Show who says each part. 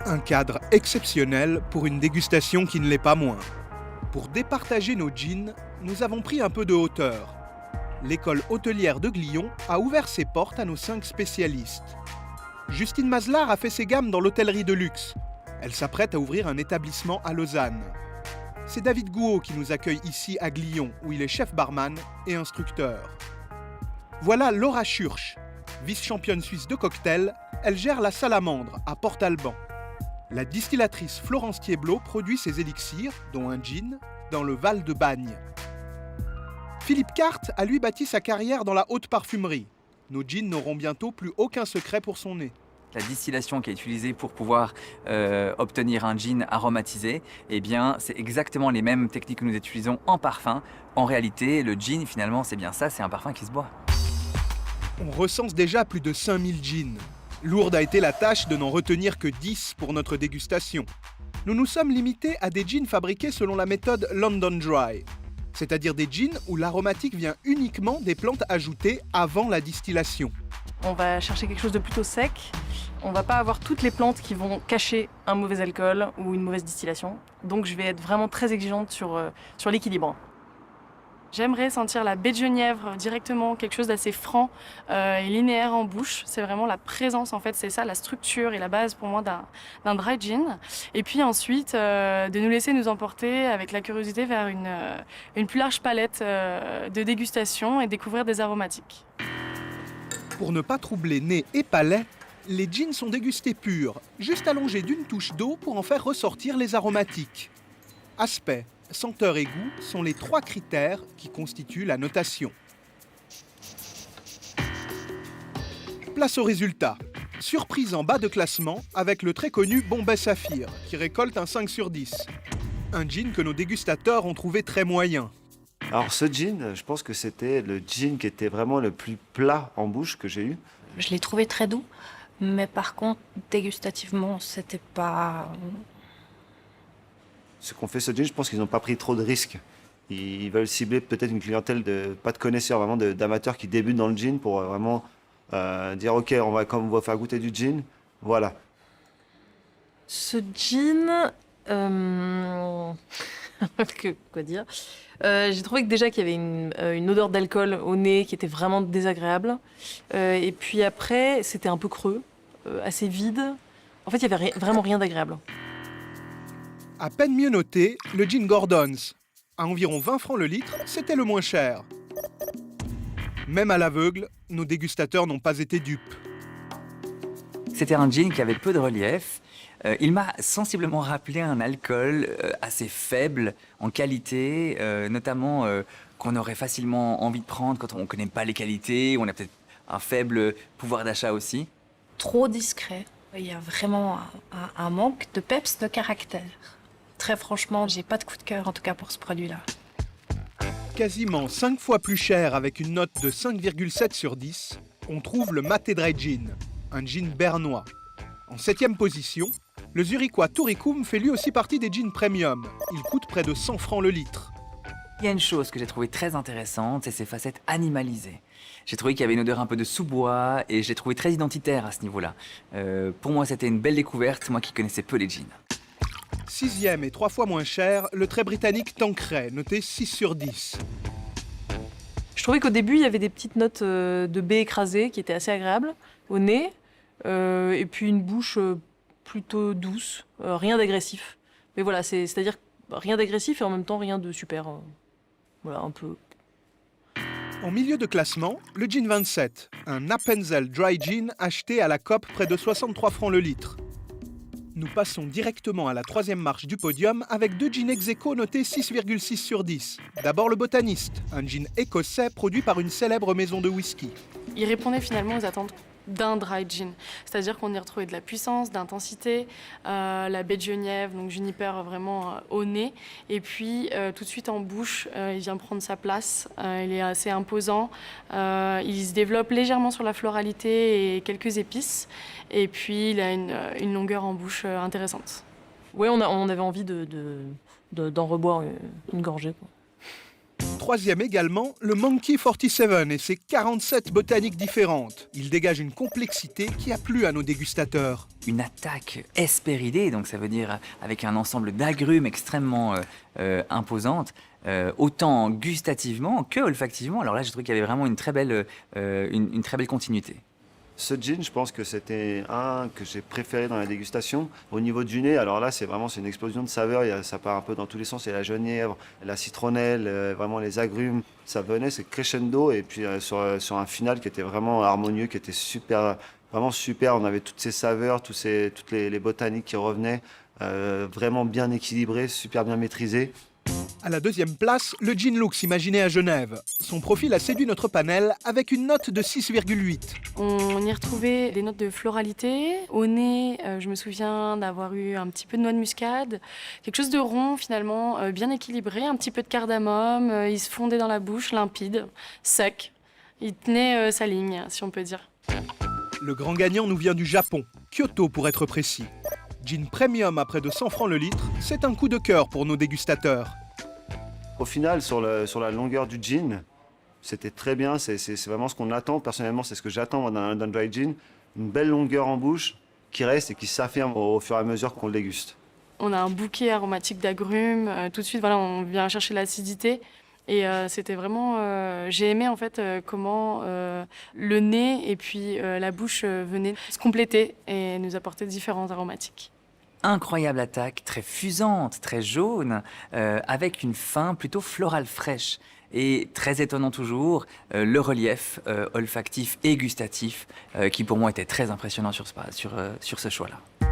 Speaker 1: Un cadre exceptionnel pour une dégustation qui ne l'est pas moins. Pour départager nos jeans, nous avons pris un peu de hauteur. L'école hôtelière de Glion a ouvert ses portes à nos 5 spécialistes. Justine Mazlar a fait ses gammes dans l'hôtellerie de luxe. Elle s'apprête à ouvrir un établissement à Lausanne. C'est David Gouault qui nous accueille ici à Glion, où il est chef barman et instructeur. Voilà Laura Schurch, vice-championne suisse de cocktail. Elle gère la Salamandre à Port-Alban. La distillatrice Florence Thiéblot produit ses élixirs, dont un gin, dans le Val de Bagne. Philippe Carte a lui bâti sa carrière dans la haute parfumerie. Nos jeans n'auront bientôt plus aucun secret pour son nez.
Speaker 2: La distillation qui est utilisée pour pouvoir obtenir un gin aromatisé, eh bien, c'est exactement les mêmes techniques que nous utilisons en parfum. En réalité, le gin, finalement, c'est bien ça, c'est un parfum qui se boit.
Speaker 1: On recense déjà plus de 5000 jeans. Lourde a été la tâche de n'en retenir que 10 pour notre dégustation. Nous nous sommes limités à des jeans fabriqués selon la méthode London Dry, c'est-à-dire des jeans où l'aromatique vient uniquement des plantes ajoutées avant la distillation.
Speaker 3: On va chercher quelque chose de plutôt sec. On va pas avoir toutes les plantes qui vont cacher un mauvais alcool ou une mauvaise distillation. Donc je vais être vraiment très exigeante sur l'équilibre. J'aimerais sentir la baie de genièvre directement, quelque chose d'assez franc et linéaire en bouche. C'est vraiment la présence, en fait, c'est ça, la structure et la base pour moi d'un dry gin. Et puis ensuite, de nous laisser nous emporter avec la curiosité vers une plus large palette de dégustation et découvrir des aromatiques.
Speaker 1: Pour ne pas troubler nez et palais, les gins sont dégustés purs, juste allongés d'une touche d'eau pour en faire ressortir les aromatiques. Aspect, senteur et goût sont les 3 critères qui constituent la notation. Place au résultat. Surprise en bas de classement avec le très connu Bombay Saphir, qui récolte un 5 sur 10. Un gin que nos dégustateurs ont trouvé très moyen.
Speaker 4: Alors ce gin, je pense que c'était le gin qui était vraiment le plus plat en bouche que j'ai eu.
Speaker 5: Je l'ai trouvé très doux, mais par contre, dégustativement, c'était pas...
Speaker 4: Ce qu'on fait ce gin, je pense qu'ils n'ont pas pris trop de risques. Ils veulent cibler peut-être une clientèle pas de connaisseurs, vraiment d'amateurs qui débutent dans le gin pour vraiment dire ok, on va faire goûter du gin, voilà.
Speaker 5: Ce gin... Quoi dire, j'ai trouvé que déjà qu'il y avait une odeur d'alcool au nez qui était vraiment désagréable. Et puis après, c'était un peu creux, assez vide. En fait, il n'y avait vraiment rien d'agréable.
Speaker 1: À peine mieux noté, le gin Gordon's. À environ 20 francs le litre, c'était le moins cher. Même à l'aveugle, nos dégustateurs n'ont pas été dupes.
Speaker 2: C'était un gin qui avait peu de relief. Il m'a sensiblement rappelé un alcool assez faible en qualité, notamment qu'on aurait facilement envie de prendre quand on ne connaît pas les qualités, on a peut-être un faible pouvoir d'achat aussi.
Speaker 5: Trop discret. Il y a vraiment un manque de peps, de caractère. Très franchement, j'ai pas de coup de cœur en tout cas pour ce produit-là.
Speaker 1: Quasiment 5 fois plus cher avec une note de 5,7 sur 10, on trouve le Maté Dry Gin, un gin bernois. En 7e position, le Zurichois Turicum fait lui aussi partie des jeans premium. Il coûte près de 100 francs le litre.
Speaker 2: Il y a une chose que j'ai trouvée très intéressante, c'est ses facettes animalisées. J'ai trouvé qu'il y avait une odeur un peu de sous-bois et j'ai trouvé très identitaire à ce niveau-là. Pour moi, c'était une belle découverte, moi qui connaissais peu les jeans.
Speaker 1: 6e et 3 fois moins cher, le très britannique Tanqueray, noté 6 sur 10.
Speaker 3: Je trouvais qu'au début, il y avait des petites notes de baie écrasée qui étaient assez agréables au nez. Et puis une bouche plutôt douce, rien d'agressif. Mais voilà, c'est-à-dire rien d'agressif et en même temps rien de super... voilà, un peu...
Speaker 1: En milieu de classement, le gin 27, un Appenzell Dry Gin acheté à la COP près de 63 francs le litre. Nous passons directement à la 3e marche du podium avec 2 gins ex-aequo notés 6,6 sur 10. D'abord le Botaniste, un gin écossais produit par une célèbre maison de whisky.
Speaker 3: Il répondait finalement aux attentes d'un dry gin. C'est-à-dire qu'on y retrouvait de la puissance, d'intensité, la baie de genièvre, donc juniper vraiment au nez. Et puis tout de suite en bouche, il vient prendre sa place. Il est assez imposant. Il se développe légèrement sur la floralité et quelques épices. Et puis il a une longueur en bouche intéressante. Oui, on avait envie d'en reboire une gorgée, quoi.
Speaker 1: troisième également, le Monkey 47 et ses 47 botaniques différentes. Il dégage une complexité qui a plu à nos dégustateurs.
Speaker 2: Une attaque hespéridée, donc ça veut dire avec un ensemble d'agrumes extrêmement imposantes, autant gustativement que olfactivement. Alors là, je trouve qu'il y avait vraiment une très belle continuité.
Speaker 4: Ce gin, je pense que c'était un que j'ai préféré dans la dégustation. Au niveau du nez, alors là, c'est une explosion de saveurs. Ça part un peu dans tous les sens. Il y a la genièvre, la citronnelle, vraiment les agrumes. Ça venait, c'est crescendo. Et puis sur un final qui était vraiment harmonieux, qui était super, vraiment super. On avait toutes ces saveurs, toutes les botaniques qui revenaient. Vraiment bien équilibré, super bien maîtrisé.
Speaker 1: À la deuxième place, le Gin Lux imaginé à Genève. Son profil a séduit notre panel avec une note de 6,8.
Speaker 5: On y retrouvait des notes de floralité. Au nez, je me souviens d'avoir eu un petit peu de noix de muscade. Quelque chose de rond finalement, bien équilibré. Un petit peu de cardamome. Il se fondait dans la bouche, limpide, sec. Il tenait sa ligne, si on peut dire.
Speaker 1: Le grand gagnant nous vient du Japon, Kyoto pour être précis. Gin premium à près de 100 francs le litre, c'est un coup de cœur pour nos dégustateurs.
Speaker 4: Au final, sur la longueur du gin, c'était très bien. C'est vraiment ce qu'on attend. Personnellement, c'est ce que j'attends d'un dry gin. Une belle longueur en bouche qui reste et qui s'affirme au fur et à mesure qu'on le déguste.
Speaker 5: On a un bouquet aromatique d'agrumes. Tout de suite, voilà, on vient chercher l'acidité. Et c'était vraiment... j'ai aimé en fait comment le nez et puis la bouche venaient se compléter et nous apporter différents aromatiques.
Speaker 2: Incroyable attaque, très fusante, très jaune, avec une fin plutôt florale fraîche. Et très étonnant toujours, le relief olfactif et gustatif qui pour moi était très impressionnant sur ce choix-là.